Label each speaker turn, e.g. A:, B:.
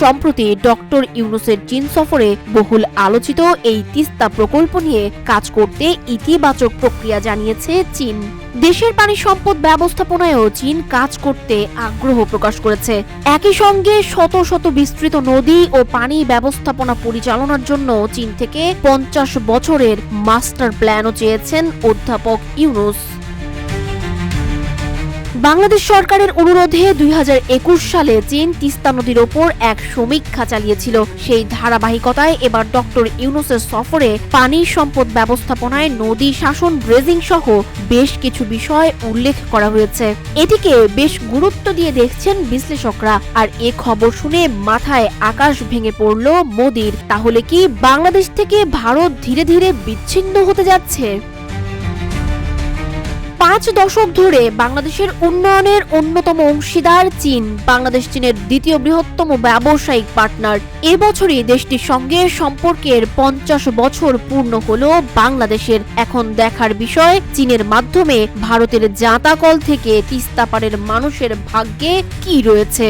A: সম্প্রতি ডক্টর ইউনূসের চীন সফরে বহুল আলোচিত এই তিস্তা প্রকল্প নিয়ে কাজ করতে ইতিবাচক প্রক্রিয়া জানিয়েছে চীন। দেশের পানি সম্পদ ব্যবস্থাপনায়ও চীন কাজ করতে আগ্রহ প্রকাশ করেছে। একই সঙ্গে শত শত বিস্তৃত নদী ও পানি ব্যবস্থাপনা পরিচালনার জন্য চীন থেকে 50 বছরের মাস্টার প্ল্যানও চেয়েছেন অধ্যাপক ইউনূস। বাংলাদেশ সরকারের অনুরোধে 2021 সালে চীন তিস্তা নদীর ওপর এক সমীক্ষা চালিয়েছিল। সেই ধারাবাহিকতায় এবার ডক্টর ইউনূসের সফরে পানি সম্পদ ব্যবস্থাপনায় নদী শাসন, ড্রেজিং সহ বেশ কিছু বিষয় উল্লেখ করা হয়েছে। এটিকে বেশ গুরুত্ব দিয়ে দেখছেন বিশ্লেষকরা। আর এ খবর শুনে মাথায় আকাশ ভেঙে পড়ল মোদির। তাহলে কি বাংলাদেশ থেকে ভারত ধীরে ধীরে বিচ্ছিন্ন হতে যাচ্ছে? 5 দশক ধরে বাংলাদেশের উন্নয়নের অন্যতম অংশীদার চীন। বাংলাদেশ চীনের দ্বিতীয় বৃহত্তম ব্যবসায়িক পার্টনার। এবছরই দেশটির সঙ্গে সম্পর্কের 50 বছর পূর্ণ হলো বাংলাদেশের। এখন দেখার বিষয় চীনের মাধ্যমে ভারতের জাঁতাকল থেকে তিস্তা পাড়ের মানুষের ভাগ্যে কি রয়েছে।